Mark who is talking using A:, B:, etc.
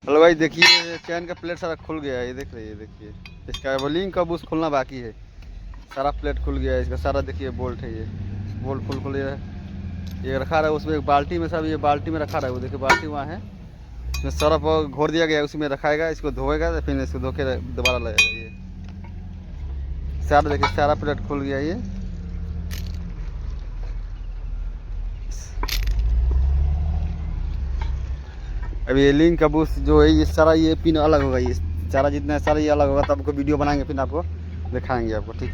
A: Hello भाई, देखिए चैन का प्लेट सारा खुल गया है, ये देख रही है, देखिए इसका बोलिंग का बूस्ट खुलना बाकी है। सारा प्लेट खुल गया है इसका सारा, देखिए बोल्ट है, ये बोल्ट खुल ये रखा रहा है उसमें, एक बाल्टी में सब, ये बाल्टी में रखा रहा है, वो देखिए बाल्टी वहाँ है, इसमें सरफ घोर दिया गया है, उसी में रखाएगा, इसको धोएगा तो फिर इसको धो के दोबारा लगेगा। ये सारा देखिए सारा प्लेट खुल गया ये। अब ये लिंक का बूस्ट जो है, ये सारा ये पिन अलग होगा, ये सारा जितना सारा ये अलग होगा, तब आपको वीडियो बनाएंगे फिर आपको दिखाएंगे आपको, ठीक है।